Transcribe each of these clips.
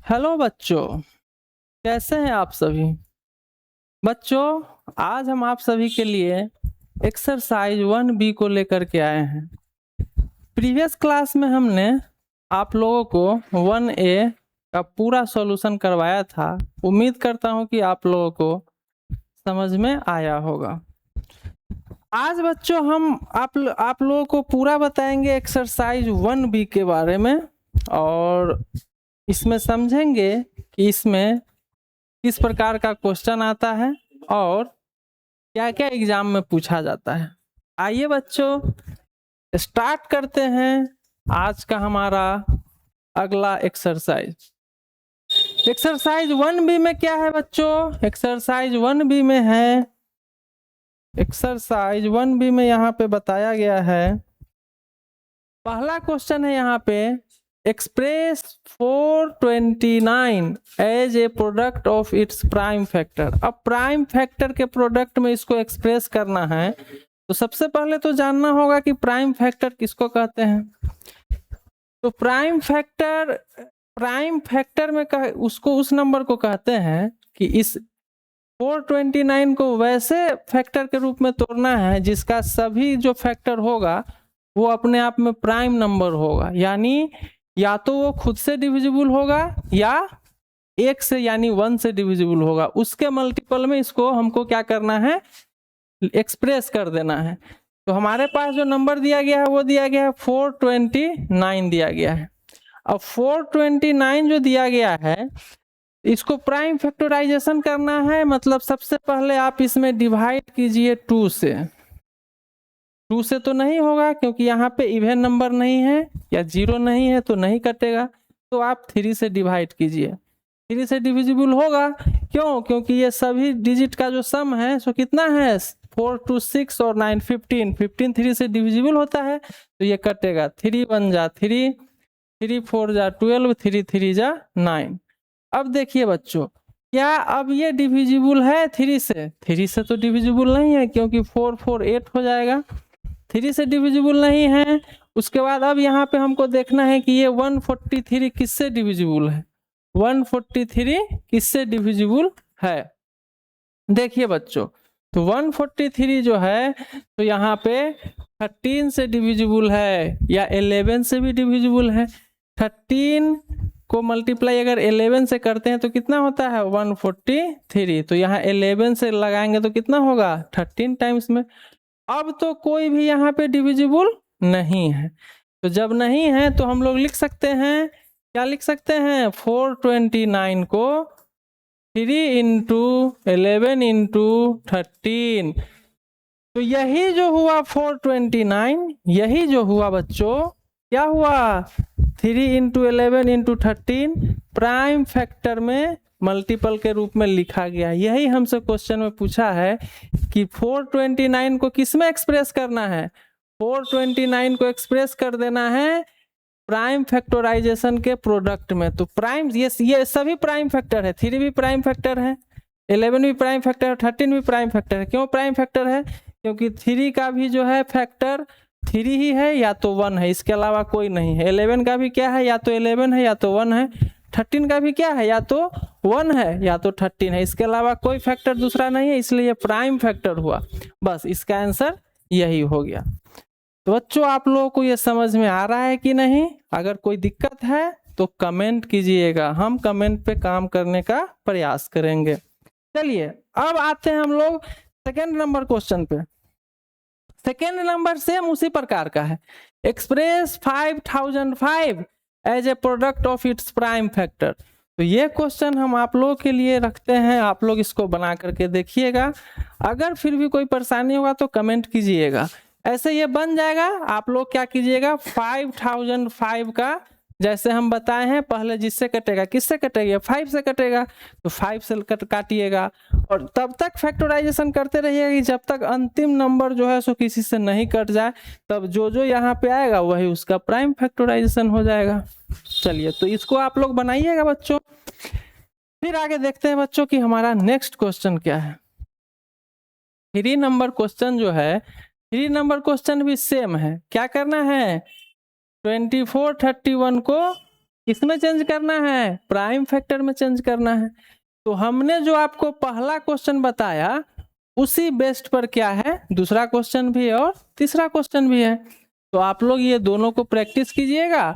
Hello बच्चों, कैसे हैं आप सभी। बच्चों, आज हम आप सभी के लिए एक्सरसाइज 1B को लेकर के आए हैं। प्रीवियस क्लास में हमने आप लोगों को 1A का पूरा सॉल्यूशन करवाया था। उम्मीद करता हूं कि आप लोगों को समझ में आया होगा। आज बच्चों हम आप लोगों को पूरा बताएंगे एक्सरसाइज 1B के बारे में, और इसमें समझेंगे कि इसमें किस प्रकार का क्वेश्चन आता है और क्या क्या एग्जाम में पूछा जाता है। आइए बच्चों, स्टार्ट करते हैं आज का हमारा अगला एक्सरसाइज। एक्सरसाइज 1B में क्या है बच्चों? एक्सरसाइज 1B में है, एक्सरसाइज 1B में यहाँ पे बताया गया है, पहला क्वेश्चन है यहाँ पे, express 429 as a product of its prime factor. अब प्राइम फैक्टर के प्रोडक्ट में इसको एक्सप्रेस करना है, तो सबसे पहले तो जानना होगा कि प्राइम फैक्टर किसको कहते हैं। तो प्राइम फैक्टर में उसको उस नंबर को कहते हैं कि इस 429 को वैसे फैक्टर के रूप में तोड़ना है जिसका सभी जो फैक्टर होगा वो अपने आप में प्राइम नंबर होगा, यानी या तो वो खुद से डिविजिबल होगा या एक से यानी 1 से डिविजिबल होगा। उसके मल्टीपल में इसको हमको क्या करना है, एक्सप्रेस कर देना है। तो हमारे पास जो नंबर दिया गया है वो दिया गया है 429 दिया गया है। अब 429 जो दिया गया है इसको प्राइम फैक्टराइजेशन करना है, मतलब सबसे पहले आप इसमें डिवाइड कीजिए 2 से। 2 से तो नहीं होगा क्योंकि यहाँ पे इवन नंबर नहीं है या 0 नहीं है तो नहीं कटेगा, तो आप 3 से डिवाइड कीजिए। 3 से डिविजिबल होगा, क्यों? क्योंकि ये सभी डिजिट का जो सम है सो कितना है, 4 2 6 और 9 15। 15 3 से डिविजिबल होता है तो ये कटेगा। 3 1 जा 3, 3 4 जा 12, 3 3 जा 9। अब देखिए बच्चों, क्या अब ये डिविजिबल है 3 से? 3 से तो डिविजिबल नहीं है क्योंकि 4 4 8 हो जाएगा। 3 से डिविजिबल नहीं है। उसके बाद अब यहाँ पे हमको देखना है कि ये 143 किससे डिविजिबल है। 143 किससे डिविजिबल है? देखिए बच्चों, तो 143 जो है तो यहाँ पे 13 से डिविजिबल है या 11 से भी डिविजिबल है। 13 को मल्टीप्लाई अगर 11 से करते हैं तो कितना होता है 143। तो यहाँ 11 से लगाएंगे तो कितना होगा 13 टाइम्स में। अब तो कोई भी यहाँ पे डिविजिबल नहीं है, तो जब नहीं है तो हम लोग लिख सकते हैं, क्या लिख सकते हैं, 429 को 3 इंटू 11 इंटू 13। तो यही जो हुआ 429, यही जो हुआ बच्चों, क्या हुआ 3 इंटू 11 इंटू 13 प्राइम फैक्टर में मल्टीपल के रूप में लिखा गया। यही हमसे क्वेश्चन में पूछा है कि 429 को किस में एक्सप्रेस करना है। 429 को एक्सप्रेस कर देना है प्राइम फैक्टराइजेशन के प्रोडक्ट में। तो प्राइम ये सभी प्राइम फैक्टर है, 3 भी प्राइम फैक्टर है, 11 भी प्राइम फैक्टर है, 13 भी प्राइम फैक्टर है। क्यों प्राइम फैक्टर है? क्योंकि 3 का भी जो है फैक्टर 3 ही है या तो 1 है, इसके अलावा कोई नहीं है। 11 का भी क्या है, या तो 11 है या तो 1 है। 13 का भी क्या है, या तो 1 है या तो 13 है, इसके अलावा कोई फैक्टर दूसरा नहीं है, इसलिए प्राइम फैक्टर हुआ। बस इसका आंसर यही हो गया। तो बच्चों, आप लोगों को ये समझ में आ रहा है कि नहीं? अगर कोई दिक्कत है तो कमेंट कीजिएगा, हम कमेंट पे काम करने का प्रयास करेंगे। चलिए अब आते हैं हम लोग सेकेंड नंबर क्वेश्चन पे। सेकेंड नंबर सेम उसी प्रकार का है, express 5005 as a product of its prime factor. तो ये क्वेश्चन हम आप लोगों के लिए रखते हैं, आप लोग इसको बना करके देखिएगा। अगर फिर भी कोई परेशानी होगा तो कमेंट कीजिएगा। ऐसे ये बन जाएगा। आप लोग क्या कीजिएगा, 5005 का जैसे हम बताए हैं पहले, जिससे कटेगा किससे कटेगा, 5 से कटेगा, तो 5 से काटिएगा और तब तक फैक्टराइजेशन करते रहिएगा कि जब तक अंतिम नंबर जो है सो किसी से नहीं कट जाए। तब जो यहाँ पे आएगा वही उसका प्राइम फैक्टराइजेशन हो जाएगा। चलिए, तो इसको आप लोग बनाइएगा बच्चों। फिर आगे देखते हैं बच्चों कि हमारा नेक्स्ट क्वेश्चन क्या है। 3 नंबर क्वेश्चन जो है, 3 नंबर क्वेश्चन भी सेम है। क्या करना है, 2431 को किसमें चेंज करना है, प्राइम फैक्टर में चेंज करना है। तो हमने जो आपको पहला क्वेश्चन बताया उसी बेस्ड पर क्या है, दूसरा क्वेश्चन भी है और तीसरा क्वेश्चन भी है। तो आप लोग ये दोनों को प्रैक्टिस कीजिएगा,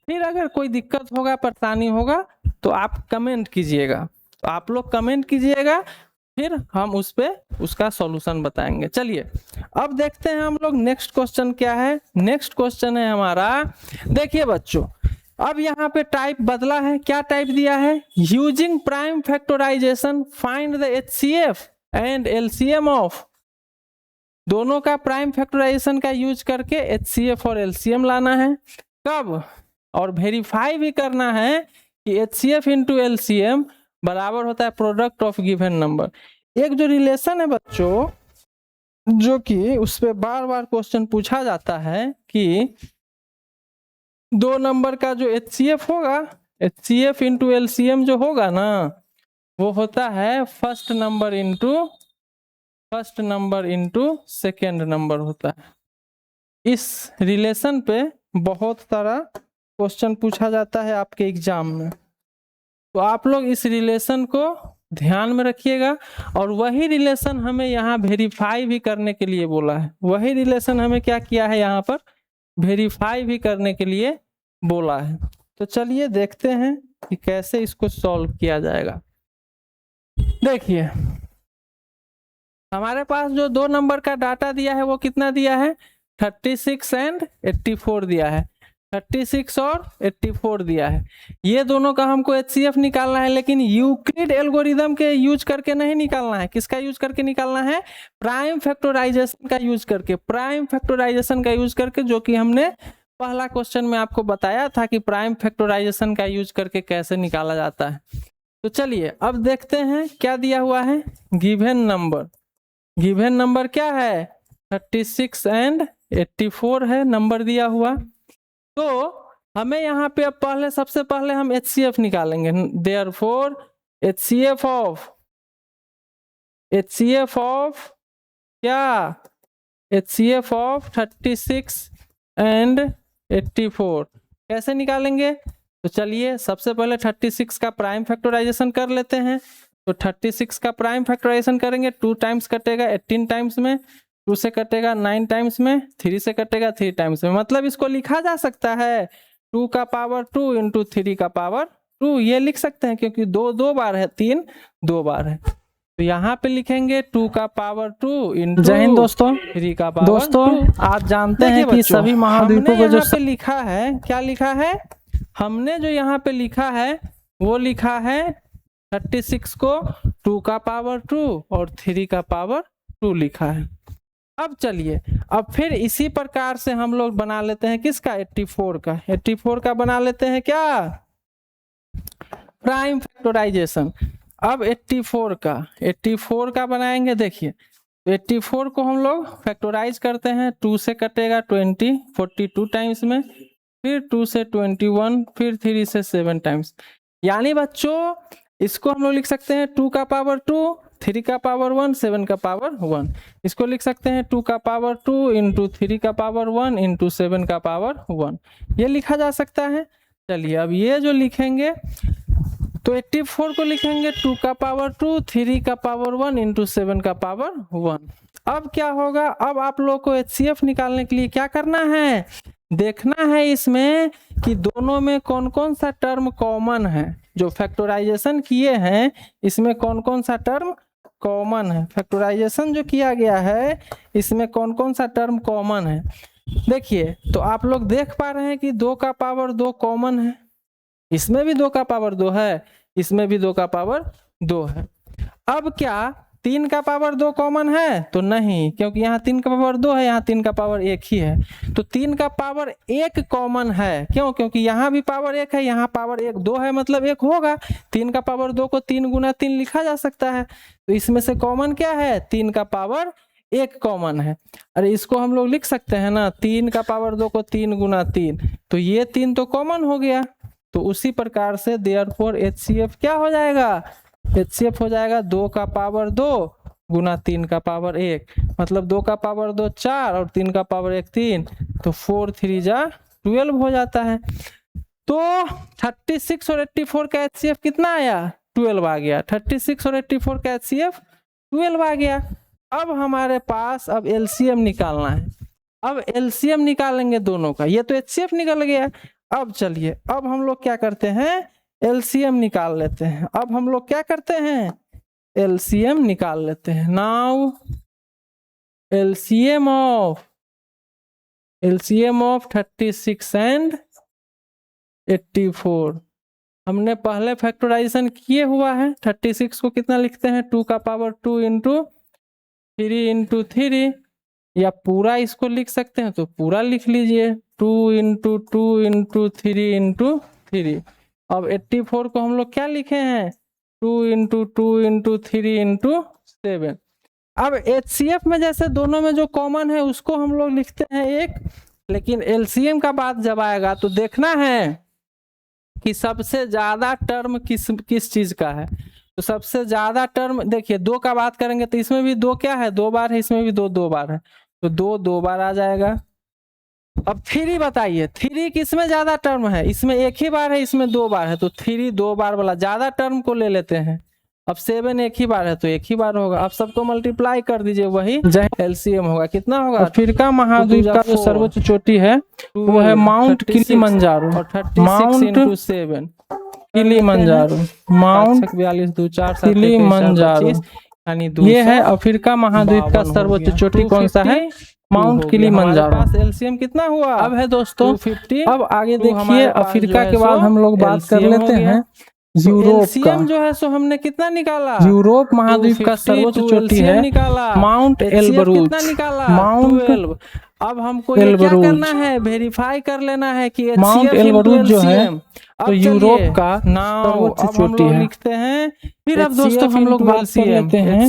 फिर अगर कोई दिक्कत होगा, परेशानी होगा तो आप कमेंट कीजिएगा। तो आप लोग कमेंट कीजिएगा, फिर हम उस पे उसका सॉल्यूशन बताएंगे। चलिए अब देखते हैं हम लोग नेक्स्ट क्वेश्चन क्या है। नेक्स्ट क्वेश्चन है हमारा, देखिए बच्चों, अब यहाँ पे टाइप बदला है। क्या टाइप दिया है, using prime factorisation find the HCF and LCM of. दोनों का प्राइम फैक्टराइजेशन का यूज करके HCF और LCM लाना है। कब, और वेरीफाई भी करना है कि HCF इंटू LCM बराबर होता है प्रोडक्ट ऑफ गिवन नंबर। एक जो रिलेशन है बच्चों, जो कि उस पर बार बार क्वेश्चन पूछा जाता है कि दो नंबर का जो HCF होगा, HCF इंटू LCM जो होगा ना, वो होता है first number into second number होता है। इस रिलेशन पे बहुत सारा क्वेश्चन पूछा जाता है आपके एग्जाम में, तो आप लोग इस रिलेशन को ध्यान में रखिएगा। और वही रिलेशन हमें यहाँ वेरीफाई भी करने के लिए बोला है, वही रिलेशन हमें क्या किया है, यहाँ पर वेरीफाई भी करने के लिए बोला है। तो चलिए देखते हैं कि कैसे इसको सॉल्व किया जाएगा। देखिए हमारे पास जो दो नंबर का डाटा दिया है वो कितना दिया है, 36 एंड 84 दिया है, 36 और 84 दिया है। ये दोनों का हमको HCF निकालना है, लेकिन यूक्लिड एल्गोरिदम के यूज करके नहीं निकालना है। किसका यूज करके निकालना है, प्राइम फैक्टराइजेशन का यूज करके, प्राइम फैक्टराइजेशन का यूज करके, जो कि हमने पहला क्वेश्चन में आपको बताया था कि प्राइम फैक्टराइजेशन का यूज करके कैसे निकाला जाता है। तो चलिए अब देखते हैं क्या दिया हुआ है। गिवन नंबर क्या है, 36 एंड 84 है नंबर दिया हुआ। तो हमें यहाँ पे अब सबसे पहले हम HCF निकालेंगे। देयरफॉर HCF ऑफ क्या, HCF ऑफ 36 एंड 84 कैसे निकालेंगे। तो चलिए सबसे पहले 36 का प्राइम फैक्टराइजेशन कर लेते हैं। तो 36 का प्राइम फैक्टराइजेशन करेंगे, 2 टाइम्स कटेगा 18 टाइम्स में, 2 से कटेगा 9 टाइम्स में, 3 से कटेगा 3 टाइम्स में। मतलब इसको लिखा जा सकता है 2 का पावर 2 इंटू 3 का पावर 2, ये लिख सकते हैं क्योंकि 2 बार है, 3 2 बार है। तो यहाँ पे लिखेंगे 2 का पावर 2 इंटू, जय हिंद दोस्तों। 3 का पावर दोस्तों 2। आप जानते हैं कि बच्चों, सभी महाद्वीपों को जो यहाँ पे लिखा है, क्या लिखा है, हमने जो यहाँ पे लिखा है वो लिखा है 36 को 2 का पावर 2 और 3 का पावर 2 लिखा है। अब चलिए अब फिर इसी प्रकार से हम लोग बना लेते हैं किसका, 84 का बना लेते हैं क्या, प्राइम फैक्टराइजेशन। अब 84 का बनाएंगे। देखिए 84 को हम लोग फैक्टराइज करते हैं, 2 से कटेगा 20 42 टाइम्स में, फिर 2 से 21, फिर 3 से 7 टाइम्स। यानी बच्चों इसको हम लोग लिख सकते हैं 2 का पावर 2, 3 का पावर 1, 7 का पावर 1। इसको लिख सकते हैं 2 का पावर 2 इंटू 3 का पावर 1 इंटू 7 का पावर 1, ये लिखा जा सकता है। चलिए अब ये जो लिखेंगे तो 84 को लिखेंगे 2 का पावर 2, 3 का पावर 1 इंटू 7 का पावर 1। अब क्या होगा, अब आप लोग को HCF निकालने के लिए क्या करना है, देखना है इसमें कि दोनों में कौन कौन सा टर्म कॉमन है। जो फैक्टराइजेशन किए हैं इसमें कौन कौन सा टर्म कॉमन है, फैक्टराइजेशन जो किया गया है इसमें कौन कौन सा टर्म कॉमन है। देखिए तो आप लोग देख पा रहे हैं कि 2 का पावर 2 कॉमन है, इसमें भी 2 का पावर 2 है, इसमें भी 2 का पावर 2 है। अब क्या 3 का पावर 2 कॉमन है, तो नहीं, क्योंकि यहाँ 3 का पावर 2 है, यहाँ 3 का पावर 1 ही है। तो 3 का पावर 1 कॉमन है, क्यों, क्योंकि यहाँ भी पावर 1 है, यहाँ पावर 1 2 है, मतलब 1 होगा। 3 का पावर 2 को 3 गुना 3 लिखा जा सकता है। तो इसमें से कॉमन क्या है, 3 का पावर 1 कॉमन है। अरे इसको हम लोग लिख सकते हैं ना, 3 का पावर 2 को 3 गुना 3, तो ये 3 तो कॉमन हो गया। तो उसी प्रकार से देयरफॉर HCF क्या हो जाएगा, HCF हो जाएगा 2 का पावर 2 गुना 3 का पावर 1, मतलब 2 का पावर 2 4 और 3 का पावर 1 3, तो 4 3 जा 12 हो जाता है। तो 36 और 84 का HCF कितना आया? 12 आ गया। 36 और 84 का HCF 12 आ गया। अब हमारे पास अब LCM निकालना है। अब LCM निकालेंगे दोनों का। ये तो HCF निकल गया। अब चलिए, अब हम लोग क्या करते हैं, LCM निकाल लेते हैं। अब हम लोग क्या करते हैं, LCM निकाल लेते हैं। नाउ LCM ऑफ 36 एंड 84, हमने पहले फैक्टराइजेशन किए हुआ है। 36 को कितना लिखते हैं, 2 का पावर 2 इंटू 3 इंटू 3, या पूरा इसको लिख सकते हैं तो पूरा लिख लीजिए, 2 इंटू 2 इंटू 3 इंटू 3। अब 84 को हम लोग क्या लिखे हैं, 2 इंटू 2 इंटू 3 इंटू 7। अब HCF में जैसे दोनों में जो कॉमन है उसको हम लोग लिखते हैं 1, लेकिन LCM का बात जब आएगा तो देखना है कि सबसे ज्यादा टर्म किस चीज का है। तो सबसे ज्यादा टर्म देखिए, 2 का बात करेंगे तो इसमें भी 2 क्या है, 2 बार है, इसमें भी 2 बार है, तो 2 बार आ जाएगा। अब 3 बताइए, 3 किसमें ज्यादा टर्म है, इसमें 1 ही बार है, इसमें 2 बार है, तो 3 2 बार वाला ज्यादा टर्म को ले लेते हैं। अब 7 1 ही बार है तो 1 ही बार होगा। अब सबको मल्टीप्लाई कर दीजिए, वही LCM होगा। कितना होगा, अफ्रीका महाद्वीप का जो सर्वोच्च चोटी है वो है माउंट किलिमंजारो। और 36 इंटू 7 किलिमंजारो, माउंट 42 2 4 7 किलिमंजारो, यानी ये है अफ्रीका महाद्वीप का सर्वोच्च चोटी। कौन सा है, माउंट किलिमंजारो। LCM कितना हुआ, अब है दोस्तों 250। अब आगे देखिए, अफ्रीका के बाद हम लोग बात कर लेते हैं यूरोप का। जो है सो हमने कितना निकाला, यूरोप महाद्वीप का सर्वोच्च चोटी है माउंट एल्ब्रूज। कितना निकाला, माउंट 12। अब हमको ये क्या करना है, वेरीफाई कर लेना है कि माउंट एल्ब्रूज जो है तो यूरोप का सर्वोच्च चोटी है। लिखते हैं। फिर अब दोस्तों हम लोग बात कर लेते हैं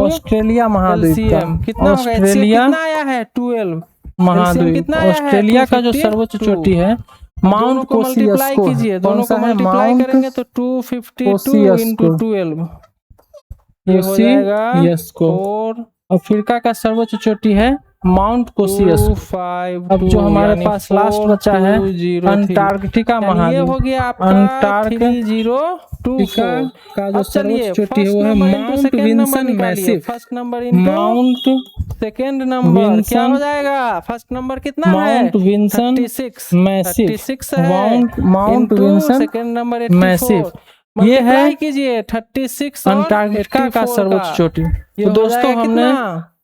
ऑस्ट्रेलिया महाद्वीप का। कितना ऑस्ट्रेलिया कितना आया है, 12 महाद्वीप। ऑस्ट्रेलिया का जो सर्वोच्च चोटी है माउंट कोसियास्को कीजिए, कौन सा है, माउंट करेंगे तो 252 इंटू 12 ये हो जाएगा। और अफ्रीका का सर्वोच्च चोटी है माउंट कोसियास्को। अब जो हमारे पास लास्ट बचा है अंटार्कटिका महाद्वीप। हो गया आपका अंटार्कटिका का जो सर्वोच्च चोटी है वो है Mount Vinson Massif. First number mount second number क्या हो जाएगा, फर्स्ट नंबर कितना है, माउंट विंसन 36 मैसिव। 36 है, Mount Vinson second number massif. ये है कीजिए 36 अंटार्कटिका का सर्वोच्च चोटी। तो दोस्तों हमने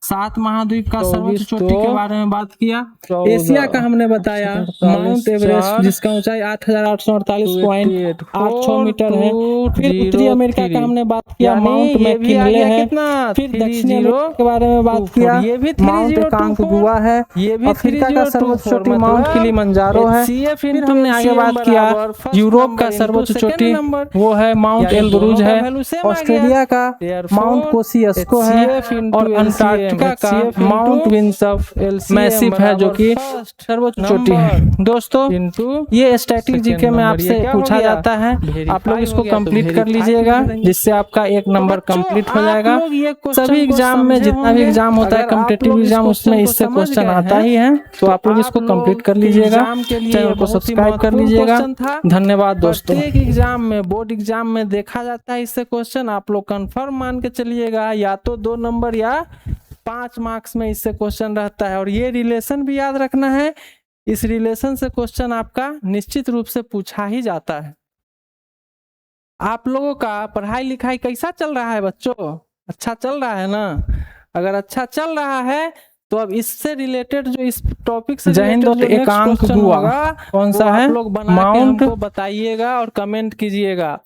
7 महाद्वीप का सर्वोच्च चोटी के बारे में बात किया। एशिया का हमने बताया माउंट एवरेस्ट जिसका ऊंचाई 8848.86 मीटर है। फिर उत्तरी अमेरिका का हमने बात किया माउंट मैकिनले है। फिर दक्षिणी अमेरिका के बारे में बात किया माउंट कांगगुआ है। अफ्रीका का सर्वोच्च चोटी माउंट किलिमंजारो है। फिर हमने आगे बात किया यूरोप का सर्वोच्च चोटी वो है माउंट एल्ब्रूज है। ऑस्ट्रेलिया का माउंट कोसियास्को है और अंटार्कटिका का माउंट विंसन मैसिव है जो कि सर्वोच्च चोटी है। दोस्तों ये स्टैटिक जीके में आपसे पूछा जाता है, आप लोग इसको कंप्लीट कर लीजिएगा जिससे आपका 1 नंबर कंप्लीट हो जाएगा। सभी एग्जाम में जितना भी एग्जाम होता है कॉम्पिटिटिव एग्जाम उसमें इससे क्वेश्चन आता ही है, तो आप लोग इसको कंप्लीट कर लीजिएगा। चैनल को सब्सक्राइब कर लीजिएगा। धन्यवाद दोस्तों। एक एग्जाम में बोर्ड एग्जाम में देखा जाता है इससे क्वेश्चन, आप लोग कंफर्म मान के चलिएगा, या तो 2 नंबर या 5 मार्क्स में इससे क्वेश्चन रहता है। और ये रिलेशन भी याद रखना है, इस रिलेशन से क्वेश्चन आपका निश्चित रूप से पूछा ही जाता है। आप लोगों का पढ़ाई लिखाई कैसा चल रहा है बच्चों, अच्छा चल रहा है ना? अगर अच्छा चल रहा है तो अब इससे रिलेटेड जो इस टॉपिक से जय हिंद दोस्तों। एकांक गुआ कौन सा है, लोग बना के हमको बताइएगा और कमेंट कीजिएगा।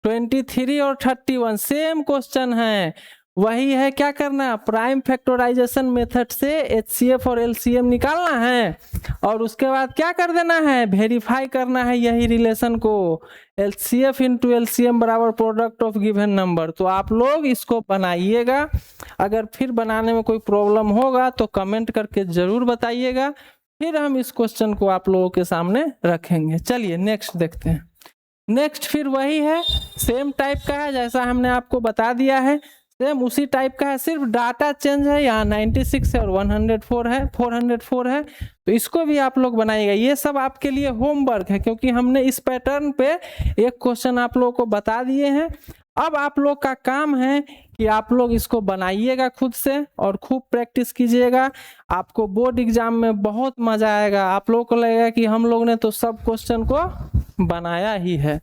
23 और 31 सेम क्वेश्चन है, वही है। क्या करना है, प्राइम फैक्टराइजेशन मेथड से HCF और LCM निकालना है और उसके बाद क्या कर देना है, वेरीफाई करना है यही रिलेशन को। LCF इंटू LCM बराबर प्रोडक्ट ऑफ गिवन नंबर। तो आप लोग इसको बनाइएगा, अगर फिर बनाने में कोई प्रॉब्लम होगा तो कमेंट करके जरूर बताइएगा, फिर हम इस क्वेश्चन को आप लोगों के सामने रखेंगे। चलिए नेक्स्ट देखते हैं। नेक्स्ट फिर वही है, सेम टाइप का है जैसा हमने आपको बता दिया है। सेम उसी टाइप का है, सिर्फ डाटा चेंज है, यहाँ 96 है और 104 है, 404 है। तो इसको भी आप लोग बनाइएगा। ये सब आपके लिए होमवर्क है, क्योंकि हमने इस पैटर्न पे एक क्वेश्चन आप लोगों को बता दिए हैं। अब आप लोग का काम है कि आप लोग इसको बनाइएगा खुद से और खूब प्रैक्टिस कीजिएगा। आपको बोर्ड एग्जाम में बहुत मजा आएगा। आप लोगों को लगेगा कि हम लोग ने तो सब क्वेश्चन को बनाया ही है,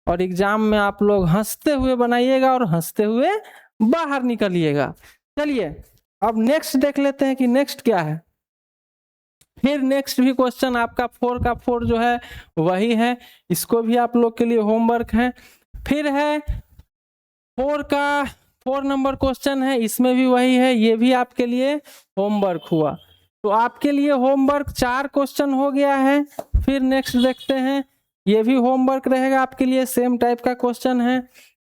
और एग्जाम में आप लोग हंसते हुए बनाइएगा और हंसते हुए बाहर निकलिएगा। चलिए अब नेक्स्ट देख लेते हैं कि नेक्स्ट क्या है। फिर नेक्स्ट भी क्वेश्चन आपका 4 का 4 जो है वही है, इसको भी आप लोग के लिए होमवर्क है। फिर है 4 नंबर क्वेश्चन है, इसमें भी वही है, ये भी आपके लिए होमवर्क हुआ। तो आपके लिए होमवर्क 4 क्वेश्चन हो गया है। फिर नेक्स्ट देखते हैं, ये भी होमवर्क रहेगा आपके लिए, सेम टाइप का क्वेश्चन है।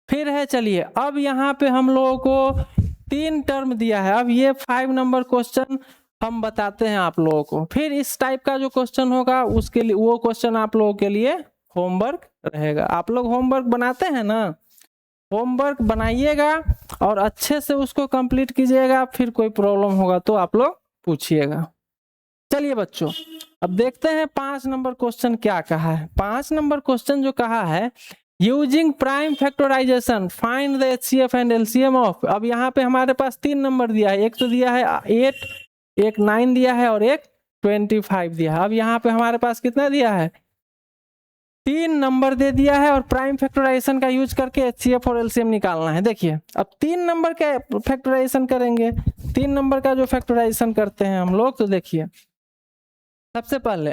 फिर है, चलिए अब यहाँ पे हम लोगों को 3 टर्म दिया है। अब ये 5 नंबर क्वेश्चन हम बताते हैं आप लोगों को। फिर इस टाइप का जो क्वेश्चन होगा उसके लिए, वो क्वेश्चन आप लोगों के लिए होमवर्क रहेगा। आप लोग होमवर्क बनाते हैं ना, होमवर्क बनाइएगा और अच्छे से उसको कंप्लीट कीजिएगा। फिर कोई प्रॉब्लम होगा तो आप लोग पूछिएगा। चलिए बच्चों, अब देखते हैं 5 नंबर क्वेश्चन क्या कहा है। 5 नंबर क्वेश्चन जो कहा है, using prime factorisation find the HCF and LCM of. अब यहाँ पे हमारे पास 3 नंबर दिया है, एक तो दिया है 8, एक 9 दिया है और एक 25 दिया है। अब यहाँ पे हमारे पास कितना दिया है, 3 नंबर दे दिया है और प्राइम फैक्टराइजेशन का यूज करके एचसीएफ और एलसीएम निकालना है। देखिए अब 3 नंबर का फैक्टराइजेशन करेंगे। 3 नंबर का जो फैक्टराइजेशन करते हैं हम लोग, तो देखिए सबसे पहले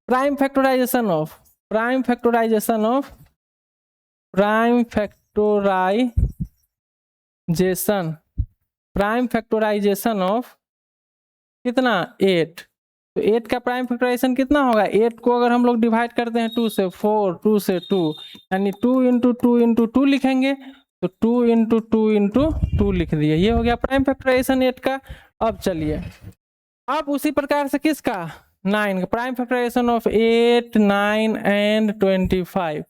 प्राइम फैक्टराइजेशन ऑफ कितना 8। तो 8 का प्राइम फैक्टराइजेशन कितना होगा, 8 को अगर हम लोग डिवाइड करते हैं 2 से 4, 2 से 2, यानी 2 इंटू 2 इंटू 2 लिखेंगे, तो 2 इंटू 2 इंटू 2 लिख दिए। ये हो गया प्राइम फैक्टराइजेशन 8 का। अब चलिए, अब उसी प्रकार से किसका, 9 का प्राइम फैक्टराइजेशन ऑफ 8, 9 एंड 25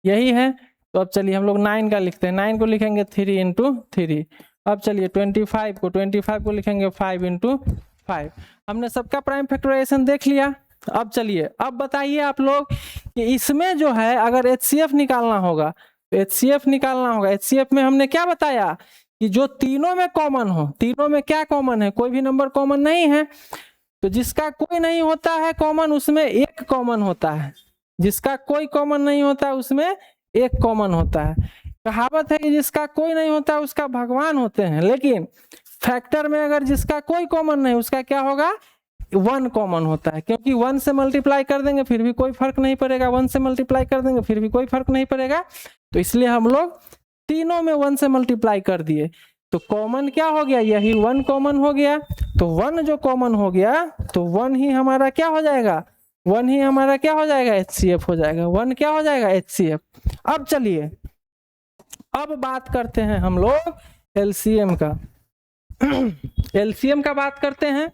यही है। तो अब चलिए हम लोग 9 का लिखते हैं, 9 को लिखेंगे 3 इंटू 3। अब चलिए 25 को लिखेंगे 5 इंटू 5। हमने सबका प्राइम फैक्टराइजेशन देख लिया। अब चलिए, अब बताइए आप लोग कि इसमें जो है अगर एचसीएफ निकालना होगा, तो एचसीएफ निकालना होगा। एचसीएफ में हमने क्या बताया कि जो तीनों में कॉमन हो, तीनों में क्या कॉमन है, कोई भी नंबर कॉमन नहीं है। तो जिसका कोई नहीं होता है कॉमन, उसमें एक कॉमन होता है। जिसका कोई कॉमन नहीं होता उसमें एक कॉमन होता है। कहावत है कि जिसका कोई नहीं होता उसका भगवान होते हैं, लेकिन फैक्टर में अगर जिसका कोई कॉमन नहीं उसका क्या होगा, 1 कॉमन होता है। क्योंकि 1 से मल्टीप्लाई कर देंगे फिर भी कोई फर्क नहीं पड़ेगा, 1 से मल्टीप्लाई कर देंगे फिर भी कोई फर्क नहीं पड़ेगा। तो इसलिए हम लोग तीनों में 1 से मल्टीप्लाई कर दिए। तो कॉमन क्या हो गया, यही 1 कॉमन हो गया। तो 1 जो कॉमन हो गया, तो 1 ही हमारा क्या हो जाएगा, 1 ही हमारा क्या हो जाएगा, एचसीएफ हो जाएगा। 1 क्या हो जाएगा, एचसीएफ। अब चलिए, अब बात करते हैं हम लोग एलसीएम का। एलसीएम का बात करते हैं।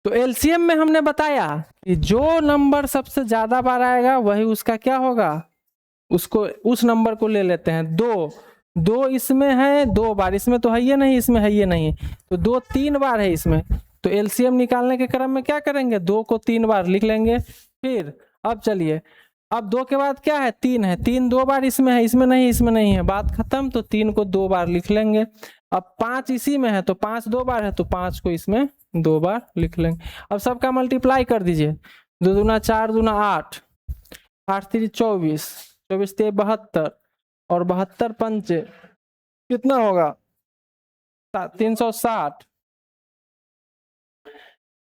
तो एलसीएम में हमने बताया कि जो नंबर सबसे ज्यादा बार आएगा वही उसका क्या होगा, उसको उस नंबर को ले लेते हैं। 2 इसमें है 2 बार, इसमें तो है ये नहीं, इसमें है ये नहीं, तो 2 3 बार है इसमें। तो एलसीएम निकालने के क्रम में क्या करेंगे, 2 को 3 बार लिख लेंगे। फिर अब चलिए, अब 2 के बाद क्या है, 3 है, 3 2 बार इसमें है, इसमें नहीं, इसमें नहीं है, बात खत्म। तो 3 को 2 बार लिख लेंगे। अब 5 इसी में है, तो 5 2 बार है, तो 5 को इसमें 2 बार लिख लेंगे। अब सबका मल्टीप्लाई कर दीजिए, 2 दूना 4 दूना 8, 8 3 24, 24 3 72 और 72 पंचे कितना होगा, 360।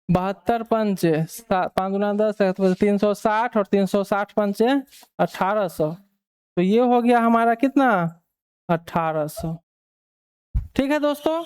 72 पंचे 5 दूना 10 है, तो 360 और 360 पंचे 1800। तो ये हो गया हमारा कितना, 1800। ठीक है दोस्तों,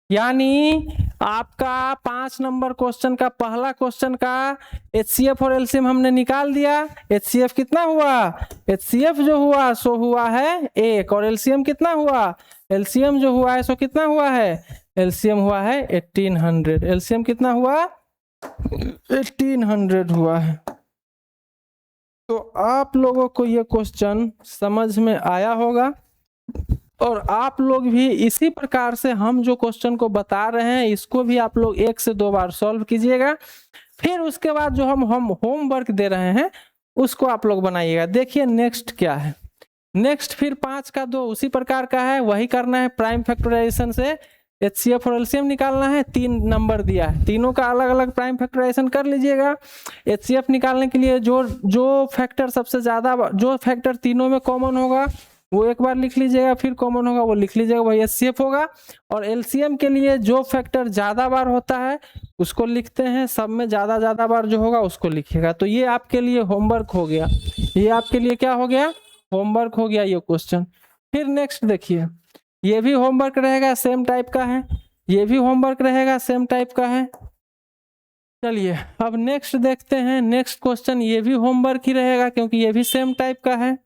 यानी आपका 5 नंबर क्वेश्चन का पहला क्वेश्चन का एचसीएफ और एलसीएम हमने निकाल दिया। एचसीएफ कितना हुआ, एचसीएफ जो हुआ सो हुआ है 1, और एलसीएम कितना हुआ, एलसीएम जो हुआ है सो कितना हुआ है, एलसीएम हुआ है 1800। एलसीएम कितना हुआ, 1800 हुआ है। तो आप लोगों को ये क्वेश्चन समझ में आया होगा। और आप लोग भी इसी प्रकार से हम जो क्वेश्चन को बता रहे हैं इसको भी आप लोग 1 से 2 बार सॉल्व कीजिएगा। फिर उसके बाद जो हम होमवर्क दे रहे हैं उसको आप लोग बनाइएगा। देखिए नेक्स्ट क्या है, नेक्स्ट फिर 5 का 2 उसी प्रकार का है, वही करना है। प्राइम फैक्टराइजेशन से HCF और LCM निकालना है। 3 नंबर दिया है, तीनों का अलग अलग प्राइम फैक्टराइजेशन कर लीजिएगा। HCF निकालने के लिए जो फैक्टर सबसे ज्यादा, जो फैक्टर तीनों में कॉमन होगा वो एक बार लिख लीजिएगा, फिर कॉमन होगा वो लिख लीजिएगा, वही HCF होगा। और LCM के लिए जो फैक्टर ज्यादा बार होता है उसको लिखते हैं, सब में ज्यादा बार जो होगा उसको लिखिएगा। तो ये आपके लिए होमवर्क हो गया, ये आपके लिए क्या हो गया, होमवर्क हो गया ये क्वेश्चन। फिर नेक्स्ट देखिए, ये भी होमवर्क रहेगा, सेम टाइप का है, ये भी होमवर्क रहेगा, सेम टाइप का है। चलिए अब नेक्स्ट देखते हैं, नेक्स्ट क्वेश्चन ये भी होमवर्क ही रहेगा क्योंकि ये भी सेम टाइप का है।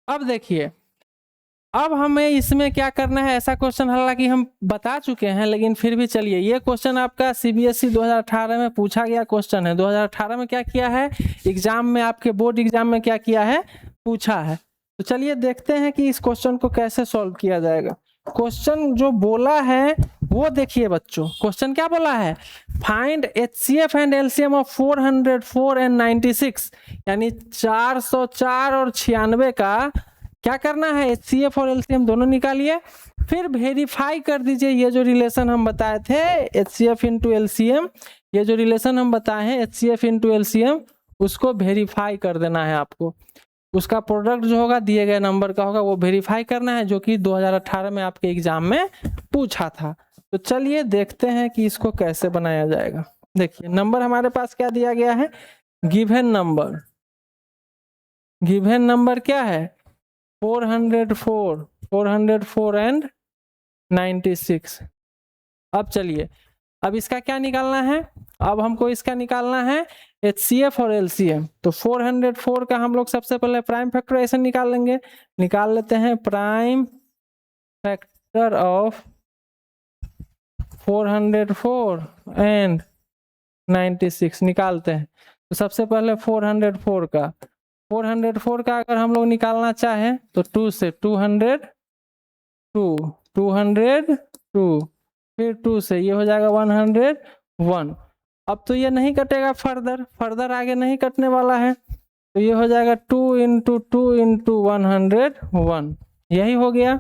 अब देखिए, अब हमें इसमें क्या करना है, ऐसा क्वेश्चन हालांकि हम बता चुके हैं लेकिन फिर भी चलिए, ये क्वेश्चन आपका CBSE 2018 में पूछा गया क्वेश्चन है। 2018 में क्या किया है, एग्जाम में, आपके बोर्ड एग्जाम में क्या किया है, पूछा है। तो चलिए देखते हैं कि इस क्वेश्चन को कैसे सॉल्व किया जाएगा। क्वेश्चन जो बोला है वो देखिए बच्चों, क्वेश्चन क्या बोला है, find HCF and LCM of 404 and 96, यानी 404 और 96 का क्या करना है, HCF और LCM दोनों निकालिए, फिर वेरीफाई कर दीजिए। ये जो रिलेशन हम बताए थे HCF इंटू LCM, ये जो रिलेशन हम बताए हैं HCF इंटू LCM, उसको वेरीफाई कर देना है आपको। उसका प्रोडक्ट जो होगा दिए गए नंबर का होगा, वो वेरीफाई करना है, जो कि 2018 में आपके एग्जाम में पूछा था। तो चलिए देखते हैं कि इसको कैसे बनाया जाएगा। देखिए नंबर हमारे पास क्या दिया गया है, गिवन नंबर, गिवन नंबर क्या है 404 एंड 96। अब चलिए, अब इसका क्या निकालना है, अब हमको इसका निकालना है HCF और LCM। तो 404 का हम लोग सबसे पहले प्राइम फैक्टराइजेशन निकाल लेंगे, निकाल लेते हैं प्राइम फैक्टर ऑफ 404 एंड 96 निकालते हैं। तो सबसे पहले 404 का अगर हम लोग निकालना चाहें तो 2 से 202 फिर 2 से ये हो जाएगा 101। अब तो ये नहीं कटेगा, फर्दर आगे नहीं कटने वाला है, तो ये हो जाएगा 2 इंटू 101, यही हो गया।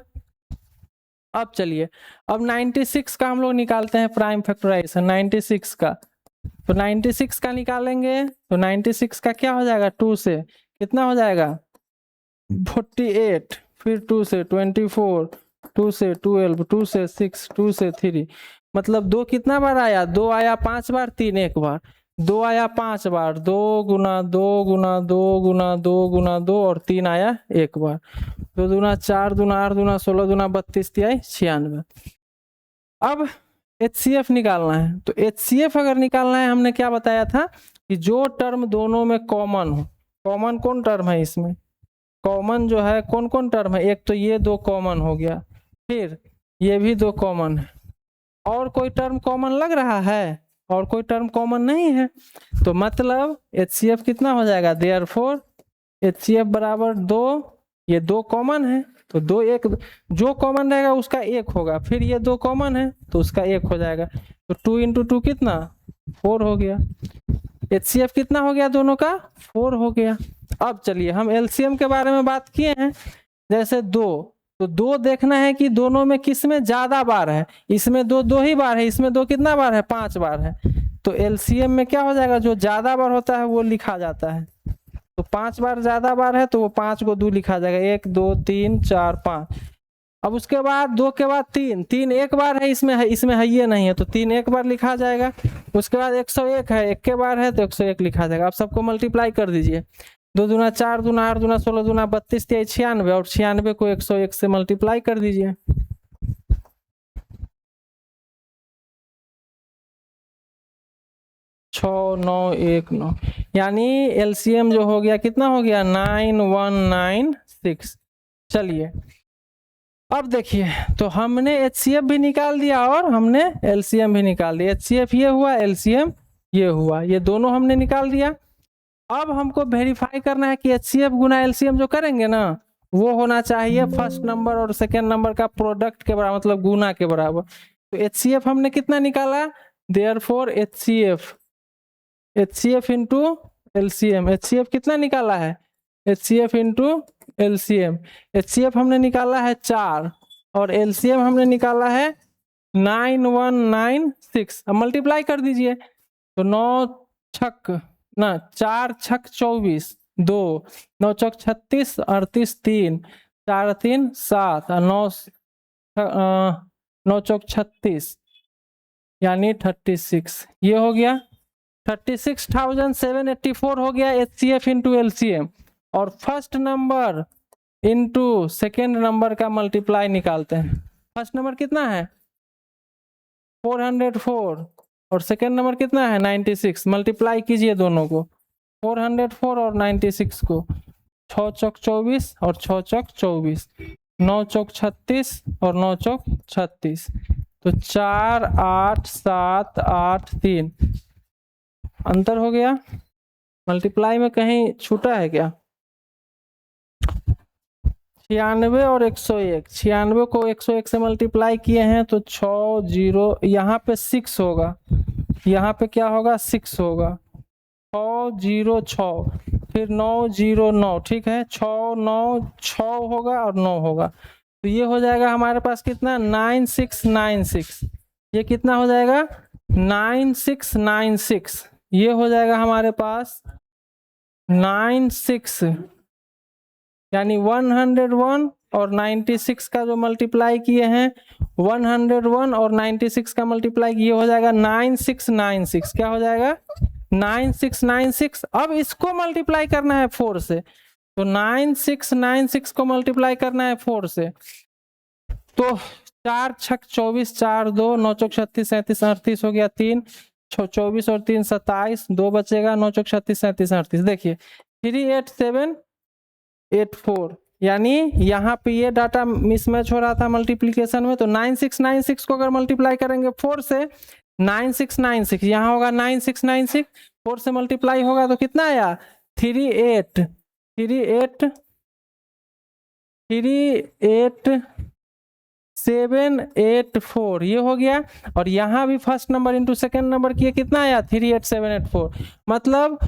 अब चलिए, अब 96 का हम लोग निकालते हैं प्राइम फैक्टराइजेशन 96 का। तो 96 का निकालेंगे तो 96 का क्या हो जाएगा, 2 से कितना हो जाएगा 48, फिर 2 से 24, 2 से 12, 2 से 6, 2 से 3, मतलब 2 कितना बार आया, 2 आया 5 बार, 3 एक बार, 2 आया 5 बार, 2 गुना 2 गुना 2 गुना 2 गुना 2 और 3 आया एक बार, 2 दूना 4 दूना 8 दूना 16 दूना 32 तिहाई 96। अब HCF निकालना है, तो HCF अगर निकालना है, हमने क्या बताया था कि जो टर्म दोनों में कॉमन हो, कॉमन कौन टर्म है इसमें, कॉमन जो है कौन कौन टर्म है, एक तो ये 2 कॉमन हो गया, फिर ये भी 2 कॉमन है, और कोई टर्म कॉमन लग रहा है, और कोई टर्म कॉमन नहीं है, तो मतलब HCF कितना हो जाएगा, देयरफॉर HCF बराबर 2, ये 2 कॉमन है तो 2 एक, जो कॉमन रहेगा उसका 1 होगा, फिर ये 2 कॉमन है तो उसका 1 हो जाएगा, तो 2 इंटू 2 कितना 4 हो गया। HCF कितना हो गया दोनों का, 4 हो गया। अब चलिए हम LCM के बारे में बात किए हैं, जैसे 2, तो 2 देखना है कि दोनों में किस में ज्यादा बार है, इसमें 2 ही बार है, इसमें 2 कितना बार है, 5 बार है, तो LCM में क्या हो जाएगा, जो ज्यादा बार होता है वो लिखा जाता है, तो 5 बार ज्यादा बार है तो वो 5 को 2 लिखा जाएगा, 1 2 3 4 5। अब उसके बाद 2 के बाद 3 एक बार है, इसमें है ये नहीं है, तो 3 एक बार लिखा जाएगा। उसके बाद 101 है, 1 के बार है तो 101 लिखा जाएगा। आप सबको मल्टीप्लाई कर दीजिए, 2 दूना 4 दूना 8 दूना 16 दूना 32 तिहाई 96, और 96 को 101 से मल्टीप्लाई कर दीजिए। छः 9 1 9, यानी LCM जो हो गया कितना हो गया 9196। चलिए अब देखिए, तो हमने HCF भी निकाल दिया और हमने LCM भी निकाल दिया, HCF ये हुआ, LCM ये हुआ, ये दोनों हमने निकाल दिया। अब हमको वेरीफाई करना है कि HCF गुना LCM जो करेंगे ना, वो होना चाहिए फर्स्ट नंबर और सेकेंड नंबर का प्रोडक्ट के बराबर, मतलब गुना के बराबर। तो HCF हमने कितना निकाला, therefore HCF into LCM, HCF कितना निकाला है, HCF इंटू LCM, HCF हमने निकाला है 4 और LCM हमने निकाला है 9196। अब मल्टीप्लाई कर दीजिए, तो 4 छक 24, 2 9 चौक 36, 38 3 4 3 7 और 9 चौक 36 यानी 36, ये हो गया 36,784 हो गया HCF इंटू LCM। और first number into second number का मल्टीप्लाई निकालते हैं। फर्स्ट नंबर कितना है 404 और सेकेंड नंबर कितना है 96, मल्टीप्लाई कीजिए दोनों को, 404 और 96 को, 6 चौक 24 और 6 चौक 24, 9 चौक 36 और 9 चौक 36, तो 4 8 7 8 3 अंतर हो गया। मल्टीप्लाई में कहीं छूटा है क्या, 96 और 101, 96 को 101 से मल्टीप्लाई किए हैं तो 6 0, यहाँ पे 6 होगा, यहाँ पे क्या होगा 6 होगा, 6 0 6, फिर 9 0 9, ठीक है 6 9 6 होगा और 9 होगा, तो ये हो जाएगा हमारे पास कितना 9696, ये कितना हो जाएगा 9696, ये हो जाएगा हमारे पास 96, यानी 101 और 96 का जो मल्टीप्लाई किए हैं, 101 और 96 का मल्टीप्लाई ये हो जाएगा 9696, क्या हो जाएगा 9696। अब इसको मल्टीप्लाई करना है 4 से, तो 9696 को मल्टीप्लाई करना है 4 से, तो 4 छक 24, 4 2 9 चौक 36 37 38 हो गया, 3 24 और 3 27, 2 बचेगा, 9 चौक 36 37 38, देखिए 38784, यानी यहाँ पे ये डाटा मिसमैच हो रहा था मल्टीप्लिकेशन में, तो 9696 को अगर मल्टीप्लाई करेंगे 4 से 9696, यहाँ होगा 9696, 4 से मल्टीप्लाई होगा तो कितना आया 38784, ये हो गया। और यहाँ भी first number into second number किए, कितना आया 38784, मतलब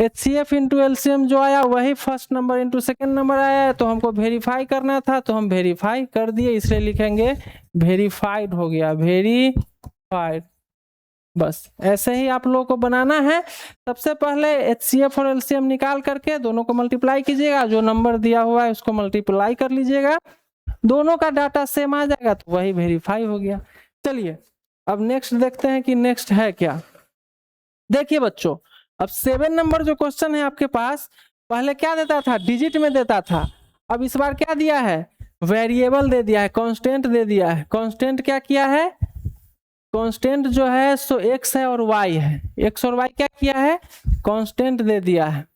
HCF इंटू LCM जो आया वही first number into second number आया है, तो हमको वेरीफाई करना था तो हम वेरीफाई कर दिए, इसलिए लिखेंगे वेरीफाइड हो गया, वेरीफाइड। बस ऐसे ही आप लोगों को बनाना है। सबसे पहले HCF और LCM निकाल करके दोनों को मल्टीप्लाई कीजिएगा, जो नंबर दिया हुआ है उसको मल्टीप्लाई कर लीजिएगा, दोनों का डाटा सेम आ जाएगा तो वही वेरीफाई हो गया। चलिए अब नेक्स्ट देखते हैं कि नेक्स्ट है क्या। देखिए बच्चों, अब 7 नंबर जो क्वेश्चन है आपके पास, पहले क्या देता था डिजिट में देता था, अब इस बार क्या दिया है वेरिएबल दे दिया है, कांस्टेंट दे दिया है। कांस्टेंट क्या किया है, कांस्टेंट जो है सो x है और y है, x और y क्या किया है कांस्टेंट दे दिया है।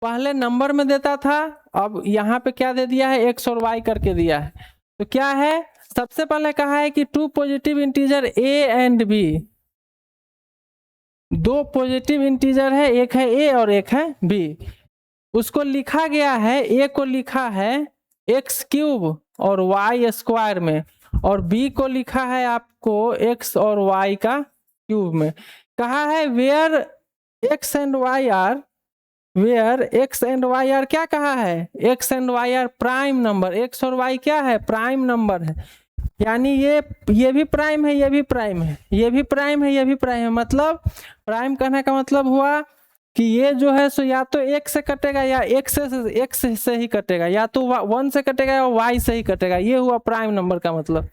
पहले नंबर में देता था, अब यहाँ पे क्या दे दिया है x और y करके दिया है। तो क्या है, सबसे पहले कहा है कि 2 positive integer a and b, 2 positive integer है, एक है a और एक है b, उसको लिखा गया है, a को लिखा है x क्यूब और y स्क्वायर में, और b को लिखा है आपको x और y का क्यूब में। कहा है where x and y are, where x and y are क्या कहा है, x and y are prime number, x और y क्या है प्राइम नंबर है, यानी ये भी प्राइम है, ये भी प्राइम है, ये भी प्राइम है, ये भी प्राइम है। मतलब प्राइम कहने का मतलब हुआ कि ये जो है सो या तो x से कटेगा या x से ही कटेगा, या तो 1 से कटेगा या y से ही कटेगा, ये हुआ प्राइम नंबर का मतलब।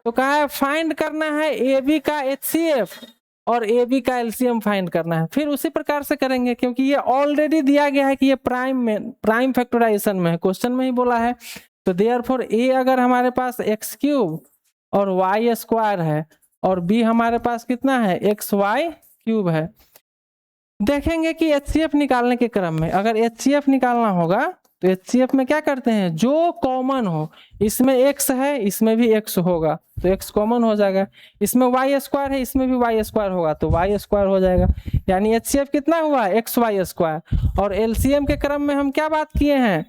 तो कहा है फाइंड करना है AB का HCF और AB का LCM फाइंड करना है। फिर उसी प्रकार से करेंगे क्योंकि ये ऑलरेडी दिया गया है कि ये प्राइम फैक्टराइजेशन में है, क्वेश्चन में ही बोला है। तो देयरफॉर A अगर हमारे पास x क्यूब और y स्क्वायर है और B हमारे पास कितना है xy क्यूब है। देखेंगे कि HCF निकालने के क्रम में, अगर HCF निकालना होगा तो HCF में क्या करते हैं, जो कॉमन हो, इसमें x है इसमें भी x होगा तो x कॉमन हो जाएगा, इसमें y स्क्वायर है इसमें भी y स्क्वायर होगा तो y स्क्वायर हो जाएगा। यानी HCF कितना हुआ, XY स्क्वायर। और LCM के क्रम में हम क्या बात किए हैं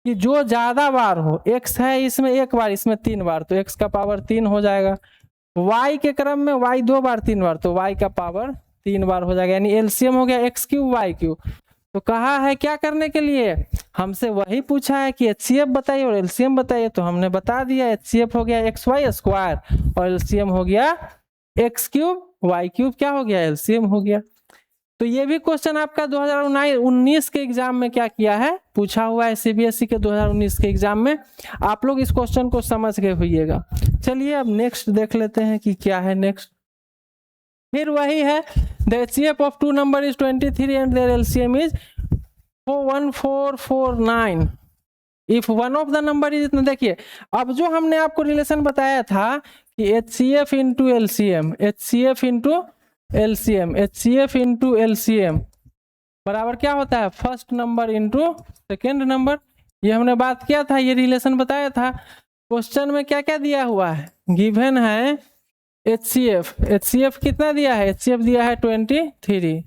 कि जो ज्यादा बार हो, x है इसमें एक बार इसमें 3 बार तो x का पावर 3 हो जाएगा। y के क्रम में y 2 बार 3 बार तो y का पावर 3 बार हो जाएगा। यानी LCM हो गया x³ y³। तो कहा है क्या करने के लिए, हमसे वही पूछा है कि HCF बताइए और LCM बताइए, तो हमने बता दिया HCF हो गया XY स्क्वायर और LCM हो गया x³ y³ क्या हो गया, LCM हो गया। तो ये भी क्वेश्चन आपका 2019 के एग्जाम में क्या किया है, पूछा हुआ है CBSE के 2019 के एग्जाम में। आप लोग इस क्वेश्चन को समझ गए होइएगा। चलिए अब नेक्स्ट देख लेते हैं कि क्या है नेक्स्ट। फिर वही है, the HCF of two number is 23 and their LCM is 1449 if one of the number is इतना। देखिए अब जो हमने आपको रिलेशन बताया था कि HCF into LCM, HCF into LCM, HCF into LCM बराबर क्या होता है, first number into second number. ये हमने बात किया था, ये रिलेशन बताया था। क्वेश्चन में क्या क्या दिया हुआ है, गिवन है HCF कितना दिया है, HCF दिया है 23,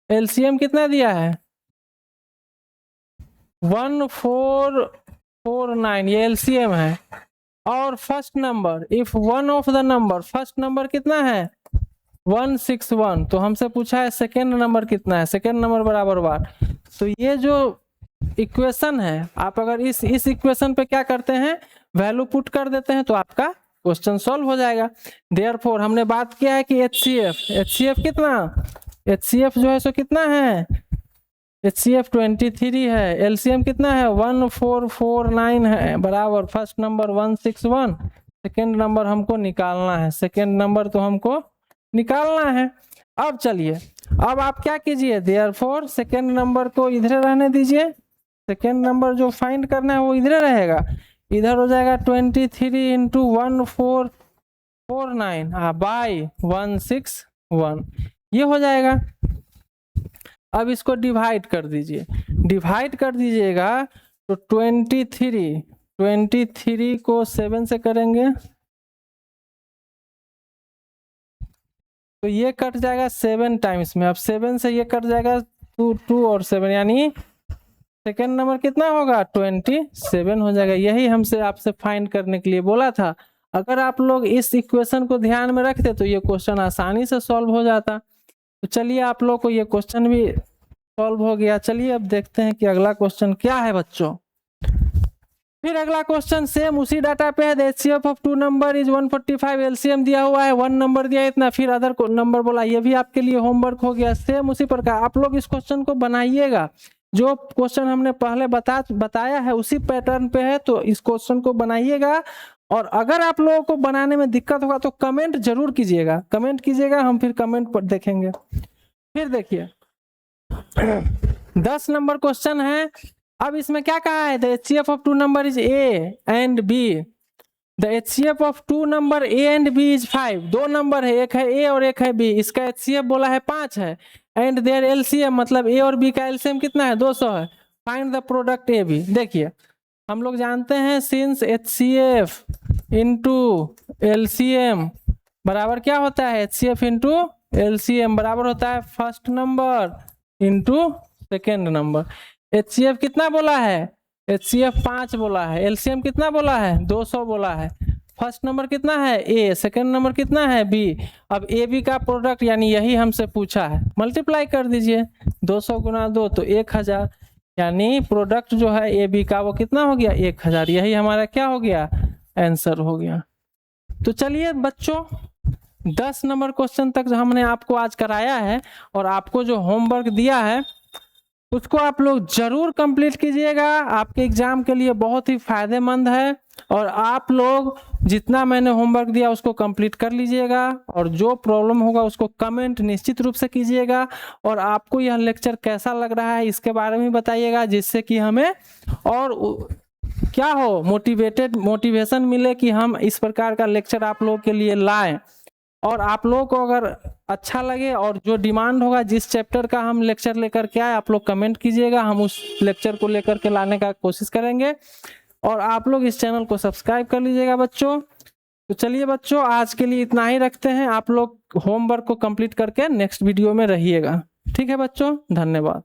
LCM कितना दिया है 1449 ये LCM है। और first number if one of the number, first number कितना है 161, तो हमसे पूछा है सेकेंड नंबर कितना है, सेकेंड नंबर बराबर बार। तो ये जो इक्वेशन है, आप अगर इस इक्वेशन पे क्या करते हैं, वैल्यू पुट कर देते हैं तो आपका क्वेश्चन सॉल्व हो जाएगा। देयरफॉर हमने बात किया है कि HCF कितना, HCF जो है सो कितना है, HCF 23 है, LCM कितना है 1449 है बराबर फर्स्ट नंबर 161, सेकेंड नंबर हमको निकालना है, सेकेंड नंबर तो हमको निकालना है। अब चलिए अब आप क्या कीजिए, देयरफॉर सेकेंड नंबर को इधर रहने दीजिए, सेकेंड नंबर जो फाइंड करना है वो इधर रहेगा, इधर हो जाएगा 23 इंटू 1449 बाई 161 ये हो जाएगा। अब इसको डिवाइड कर दीजिए, डिवाइड कर दीजिएगा तो 23 को 7 से करेंगे तो ये कट जाएगा 7 टाइम्स में। अब 7 से ये कट जाएगा 2 और 7 यानी सेकेंड नंबर कितना होगा 27 हो जाएगा। यही हमसे आपसे फाइंड करने के लिए बोला था। अगर आप लोग इस इक्वेशन को ध्यान में रखते तो ये क्वेश्चन आसानी से सॉल्व हो जाता। तो चलिए आप लोग को ये क्वेश्चन भी सॉल्व हो गया। चलिए अब देखते हैं कि अगला क्वेश्चन क्या है बच्चों। फिर अगला क्वेश्चन सेम उसी डाटा पे है, HCF of two number is 145, LCM दिया हुआ है 1 नंबर दिया इतना, फिर अदर नंबर बोला, ये भी आपके लिए होमवर्क हो गया। सेम उसी प्रकार आप लोग इस क्वेश्चन को बनाइएगा, जो क्वेश्चन हमने पहले बताया है उसी पैटर्न पे है, तो इस क्वेश्चन को बनाइएगा। और अगर आप लोगों को बनाने में दिक्कत होगा तो कमेंट जरूर कीजिएगा, कमेंट कीजिएगा, हम फिर कमेंट पर देखेंगे। फिर देखिए 10 नंबर क्वेश्चन है। अब इसमें क्या कहा है, the HCF of two number is A and B, the HCF of two number A and B is 5। दो नंबर है, एक है A और एक है B, इसका HCF बोला है 5 है, एंड देयर LCM मतलब A और B का LCM कितना है 200 है। Find the product AB। देखिए हम लोग जानते हैं सिंस HCF इंटू LCM बराबर क्या होता है, HCF इंटू LCM बराबर होता है first number into second number. HCF कितना बोला है, HCF 5 बोला है, LCM कितना बोला है 200 बोला है। फर्स्ट नंबर कितना है A, सेकेंड नंबर कितना है B। अब AB का प्रोडक्ट यानी यही हमसे पूछा है, मल्टीप्लाई कर दीजिए 200 गुना 2 तो 1000, यानी प्रोडक्ट जो है AB का वो कितना हो गया 1000। यही हमारा क्या हो गया आंसर हो गया। तो चलिए बच्चों 10 नंबर क्वेश्चन तक जो हमने आपको आज कराया है और आपको जो होमवर्क दिया है उसको आप लोग जरूर कंप्लीट कीजिएगा, आपके एग्जाम के लिए बहुत ही फायदेमंद है। और आप लोग जितना मैंने होमवर्क दिया उसको कंप्लीट कर लीजिएगा, और जो प्रॉब्लम होगा उसको कमेंट निश्चित रूप से कीजिएगा। और आपको यह लेक्चर कैसा लग रहा है इसके बारे में बताइएगा, जिससे कि हमें और क्या हो मोटिवेशन मिले कि हम इस प्रकार का लेक्चर आप लोगों के लिए लाएं। और आप लोगों को अगर अच्छा लगे और जो डिमांड होगा, जिस चैप्टर का हम लेक्चर लेकर के आए, आप लोग कमेंट कीजिएगा, हम उस लेक्चर को लेकर के लाने का कोशिश करेंगे। और आप लोग इस चैनल को सब्सक्राइब कर लीजिएगा बच्चों। तो चलिए बच्चों, आज के लिए इतना ही रखते हैं। आप लोग होमवर्क को कंप्लीट करके नेक्स्ट वीडियो में रहिएगा। ठीक है बच्चों, धन्यवाद।